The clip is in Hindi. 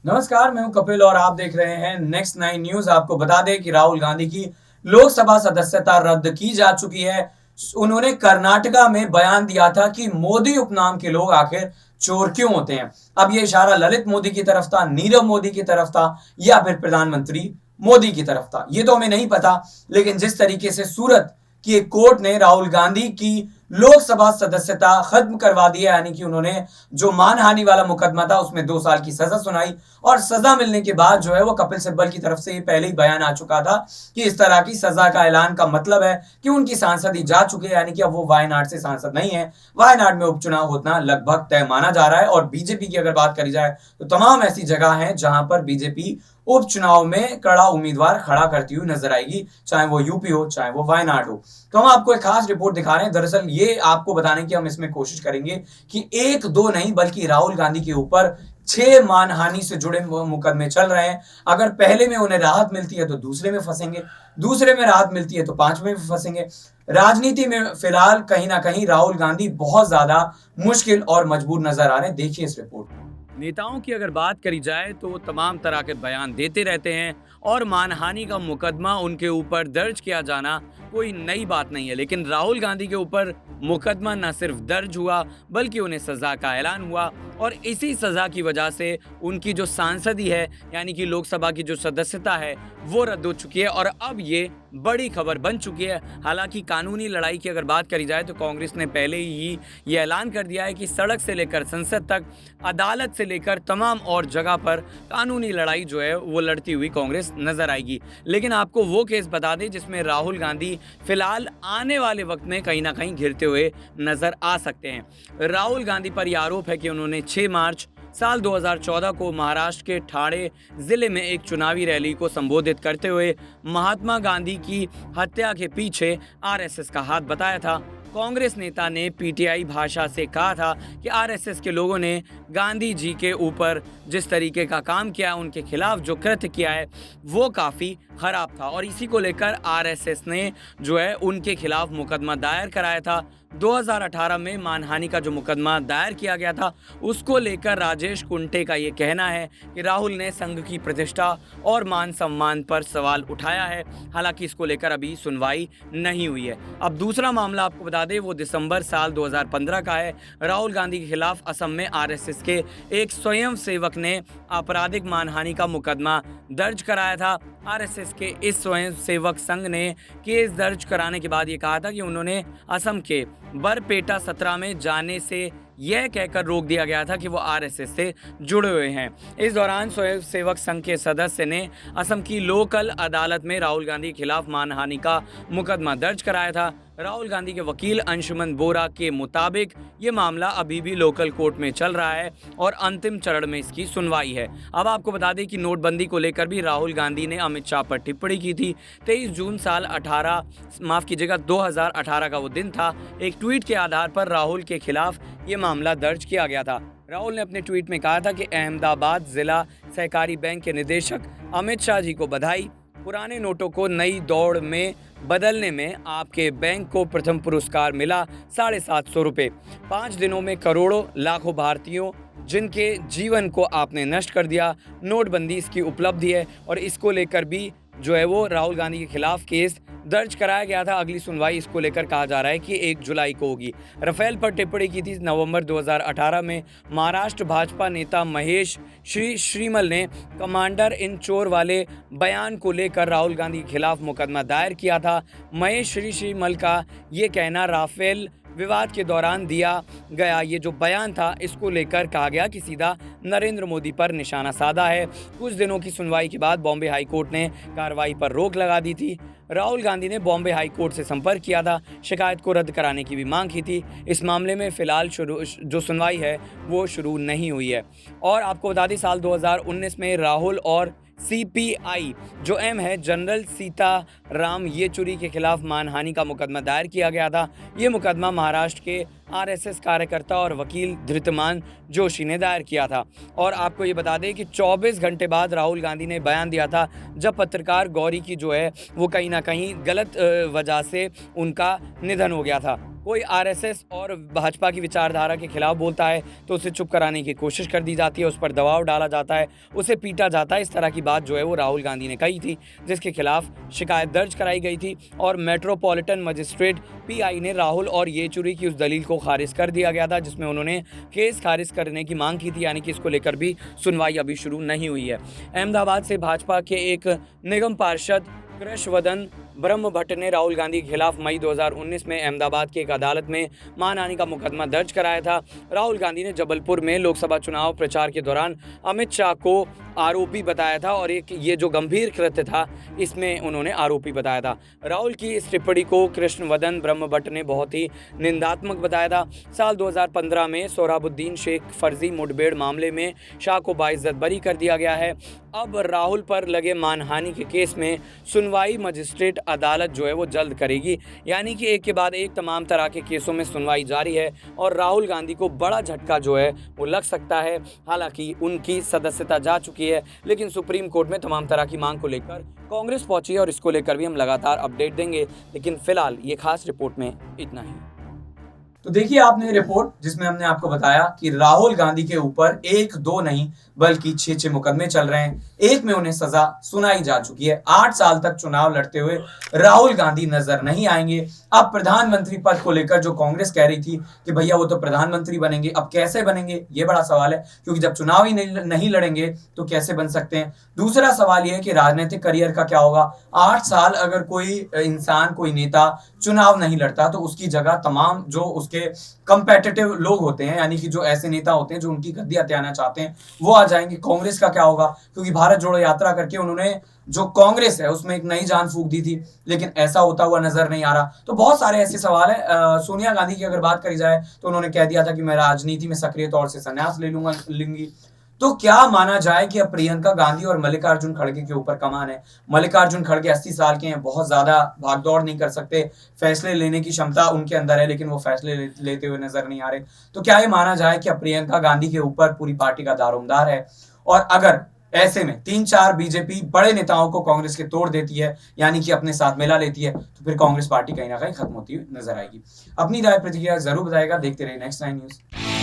नमस्कार, मैं हूं कपिल और आप देख रहे हैं नेक्स्ट 9 न्यूज। आपको बता दें कि राहुल गांधी की लोकसभा सदस्यता रद्द की जा चुकी है। उन्होंने कर्नाटका में बयान दिया था कि मोदी उपनाम के लोग आखिर चोर क्यों होते हैं। अब यह इशारा ललित मोदी की तरफ था, नीरव मोदी की तरफ था या फिर प्रधानमंत्री मोदी की तरफ था, ये तो हमें नहीं पता। लेकिन जिस तरीके से सूरत की एक कोर्ट ने राहुल गांधी की लोकसभा सदस्यता खत्म करवा दी है, यानी कि उन्होंने जो मानहानि वाला मुकदमा था उसमें 2 साल की सजा सुनाई और सजा मिलने के बाद जो है वो कपिल सिब्बल की तरफ से पहले ही बयान आ चुका था कि इस तरह की सजा का ऐलान का मतलब है कि उनकी सांसद ही जा चुके हैं, यानी कि अब वो वायनाड से सांसद नहीं है। वायनाड में उपचुनाव होना लगभग तय माना जा रहा है। और बीजेपी की अगर बात करी जाए तो तमाम ऐसी जगह हैं जहां पर बीजेपी उपचुनाव में कड़ा उम्मीदवार खड़ा करती हुई नजर आएगी, चाहे वो यूपी हो चाहे वो वायनाड हो। तो हम आपको एक खास रिपोर्ट दिखा रहे हैं। दरअसल ये आपको बताने की हम इसमें कोशिश करेंगे कि एक दो नहीं बल्कि राहुल गांधी के ऊपर 6 मानहानि से जुड़े मुकदमे चल रहे हैं। अगर पहले में उन्हें राहत मिलती है तो दूसरे में फंसेंगे, दूसरे में राहत मिलती है तो पांचवें में फंसेंगे। राजनीति में फिलहाल कहीं ना कहीं राहुल गांधी बहुत ज्यादा मुश्किल और मजबूर नजर आ रहे हैं। देखिए इस रिपोर्ट में। नेताओं की अगर बात करी जाए तो वो तमाम तरह के बयान देते रहते हैं और मानहानि का मुकदमा उनके ऊपर दर्ज किया जाना कोई नई बात नहीं है। लेकिन राहुल गांधी के ऊपर मुकदमा न सिर्फ दर्ज हुआ बल्कि उन्हें सजा का ऐलान हुआ और इसी सजा की वजह से उनकी जो सांसदी है यानी कि लोकसभा की जो सदस्यता है वो रद्द हो चुकी है और अब ये बड़ी खबर बन चुकी है। हालांकि कानूनी लड़ाई की अगर बात करी जाए तो कांग्रेस ने पहले ही ये ऐलान कर दिया है कि सड़क से लेकर संसद तक, अदालत से लेकर तमाम और जगह पर कानूनी लड़ाई जो है वो लड़ती हुई कांग्रेस नजर आएगी। लेकिन आपको वो केस बता दें जिसमें राहुल गांधी फिलहाल आने वाले वक्त में कहीं ना कहीं घिरते हुए नजर आ सकते हैं। राहुल गांधी पर यह आरोप है कि उन्होंने 6 मार्च साल 2014 को महाराष्ट्र के ठाणे जिले में एक चुनावी रैली को संबोधित करते हुए महात्मा गांधी की हत्या के पीछे आरएसएस का हाथ बताया था। कांग्रेस नेता ने पीटीआई भाषा से कहा था कि आरएसएस के लोगों ने गांधी जी के ऊपर जिस तरीके का काम किया, उनके खिलाफ जो कृत्य किया है वो काफ़ी खराब था और इसी को लेकर आरएसएस ने जो है उनके खिलाफ मुकदमा दायर कराया था। 2018 में मानहानि का जो मुकदमा दायर किया गया था उसको लेकर राजेश कुंटे का ये कहना है कि राहुल ने संघ की प्रतिष्ठा और मान सम्मान पर सवाल उठाया है। हालांकि इसको लेकर अभी सुनवाई नहीं हुई है। अब दूसरा मामला आपको बता दें वो दिसंबर साल 2015 का है। राहुल गांधी के खिलाफ असम में आरएसएस के एक स्वयं सेवक ने आपराधिक मानहानि का मुकदमा दर्ज कराया था। आरएसएस के इस स्वयं सेवक संघ ने केस दर्ज कराने के बाद ये कहा था कि उन्होंने असम के बरपेटा 17 में जाने से यह कहकर रोक दिया गया था कि वो आरएसएस से जुड़े हुए हैं। इस दौरान स्वयं सेवक संघ के सदस्य ने असम की लोकल अदालत में राहुल गांधी के खिलाफ मानहानि का मुकदमा दर्ज कराया था। राहुल गांधी के वकील अंशुमन बोरा के मुताबिक ये मामला अभी भी लोकल कोर्ट में चल रहा है और अंतिम चरण में इसकी सुनवाई है। अब आपको बता दें कि नोटबंदी को लेकर भी राहुल गांधी ने अमित शाह पर टिप्पणी की थी। 23 जून साल 2018 का वो दिन था। एक ट्वीट के आधार पर राहुल के खिलाफ ये मामला दर्ज किया गया था। राहुल ने अपने ट्वीट में कहा था कि अहमदाबाद जिला सहकारी बैंक के निदेशक अमित शाह जी को बधाई। पुराने नोटों को नई दौड़ में बदलने में आपके बैंक को प्रथम पुरस्कार मिला 750 रुपये। 5 दिनों में करोड़ों लाखों भारतीयों जिनके जीवन को आपने नष्ट कर दिया। नोटबंदी इसकी उपलब्धि है और इसको लेकर भी जो है वो राहुल गांधी के खिलाफ केस दर्ज कराया गया था। अगली सुनवाई इसको लेकर कहा जा रहा है कि 1 जुलाई को होगी। राफेल पर टिप्पणी की थी नवंबर 2018 में। महाराष्ट्र भाजपा नेता महेश श्रीमल ने कमांडर इन चोर वाले बयान को लेकर राहुल गांधी के खिलाफ मुकदमा दायर किया था। महेश श्रीमल का ये कहना राफेल विवाद के दौरान दिया गया ये जो बयान था इसको लेकर कहा गया कि सीधा नरेंद्र मोदी पर निशाना साधा है। कुछ दिनों की सुनवाई के बाद बॉम्बे हाई कोर्ट ने कार्रवाई पर रोक लगा दी थी। राहुल गांधी ने बॉम्बे हाई कोर्ट से संपर्क किया था, शिकायत को रद्द कराने की भी मांग की थी। इस मामले में फिलहाल जो सुनवाई है वो शुरू नहीं हुई है। और आपको बता दें साल 2019 में राहुल और सीपीआई जो एम है जनरल सीताराम येचुरी के खिलाफ मानहानि का मुकदमा दायर किया गया था। ये मुकदमा महाराष्ट्र के आरएसएस कार्यकर्ता और वकील धृतमान जोशी ने दायर किया था। और आपको ये बता दें कि 24 घंटे बाद राहुल गांधी ने बयान दिया था, जब पत्रकार गौरी की जो है वो कहीं ना कहीं गलत वजह से उनका निधन हो गया था। कोई आरएसएस और भाजपा की विचारधारा के खिलाफ बोलता है तो उसे चुप कराने की कोशिश कर दी जाती है, उस पर दबाव डाला जाता है, उसे पीटा जाता है। इस तरह की बात जो है वो राहुल गांधी ने कही थी, जिसके खिलाफ शिकायत दर्ज कराई गई थी और मेट्रोपॉलिटन मजिस्ट्रेट पीआई ने राहुल और येचुरी की उस दलील को खारिज कर दिया गया था, जिसमें उन्होंने केस खारिज करने की मांग की थी, यानी कि इसको लेकर भी सुनवाई अभी शुरू नहीं हुई है। अहमदाबाद से भाजपा के एक निगम पार्षद कृष्णवदन ब्रह्मभट्ट ने राहुल गांधी के खिलाफ मई 2019 में अहमदाबाद की एक अदालत में मानहानि का मुकदमा दर्ज कराया था। राहुल गांधी ने जबलपुर में लोकसभा चुनाव प्रचार के दौरान अमित शाह को आरोपी बताया था और ये जो गंभीर कृत्य था इसमें उन्होंने आरोपी बताया था। राहुल की इस टिप्पणी को कृष्णवदन ब्रह्मभट्ट ने बहुत ही निंदात्मक बताया था। साल 2015 में सोहराबुद्दीन शेख फर्जी मुठभेड़ मामले में शाह को बाइज्जत बरी कर दिया गया है। अब राहुल पर लगे मानहानि के केस में सुनवाई मजिस्ट्रेट अदालत जो है वो जल्द करेगी, यानी कि एक के बाद एक तमाम तरह के केसों में सुनवाई जारी है और राहुल गांधी को बड़ा झटका जो है वो लग सकता है। हालांकि उनकी सदस्यता जा चुकी है, लेकिन सुप्रीम कोर्ट में तमाम तरह की मांग को लेकर कांग्रेस पहुंची है और इसको लेकर भी हम लगातार अपडेट देंगे। लेकिन फिलहाल ये खास रिपोर्ट में इतना ही। तो देखिए आपने रिपोर्ट जिसमें हमने आपको बताया कि राहुल गांधी के ऊपर 1-2 नहीं बल्कि 6 मुकदमे चल रहे हैं। एक में उन्हें सजा सुनाई जा चुकी है। 8 साल तक चुनाव लड़ते हुए राहुल गांधी नजर नहीं आएंगे। अब प्रधानमंत्री पद को लेकर जो कांग्रेस कह रही थी कि भैया वो तो प्रधानमंत्री बनेंगे, अब कैसे बनेंगे ये बड़ा सवाल है, क्योंकि जब चुनाव ही नहीं लड़ेंगे तो कैसे बन सकते हैं। दूसरा सवाल यह है कि राजनीतिक करियर का क्या होगा। 8 साल अगर कोई इंसान, कोई नेता चुनाव नहीं लड़ता तो उसकी जगह तमाम जो उसके कंपेटिटिव लोग होते हैं, यानी कि जो ऐसे नेता होते हैं जो उनकी गद्दी हथियाना चाहते हैं, वो आ जाएंगे। कांग्रेस का क्या होगा, क्योंकि भारत जोड़ो यात्रा करके उन्होंने जो कांग्रेस है उसमें एक नई जान फूंक दी थी, लेकिन ऐसा होता हुआ नजर नहीं आ रहा। तो बहुत सारे ऐसे सवाल है। सोनिया गांधी की अगर बात करी जाए तो उन्होंने कह दिया था कि मैं राजनीति में सक्रिय तौर से संन्यास लूंगी। तो क्या माना जाए कि अब प्रियंका गांधी और मल्लिकार्जुन खड़गे के ऊपर कमान है। मल्लिकार्जुन खड़गे 80 साल के हैं, बहुत ज्यादा भागदौड़ नहीं कर सकते, फैसले लेने की क्षमता उनके अंदर है, लेकिन वो फैसले लेते हुए नजर नहीं आ रहे। तो क्या ये माना जाए कि अब प्रियंका गांधी के ऊपर पूरी पार्टी का दारोमदार है। और अगर ऐसे में 3-4 बीजेपी बड़े नेताओं को कांग्रेस के तोड़ देती है, यानी कि अपने साथ मिला लेती है, तो फिर कांग्रेस पार्टी कहीं ना कहीं खत्म होती हुई नजर आएगी। अपनी राय प्रतिक्रिया जरूर बताएगा। देखते रहिए नेक्स्ट 9 न्यूज।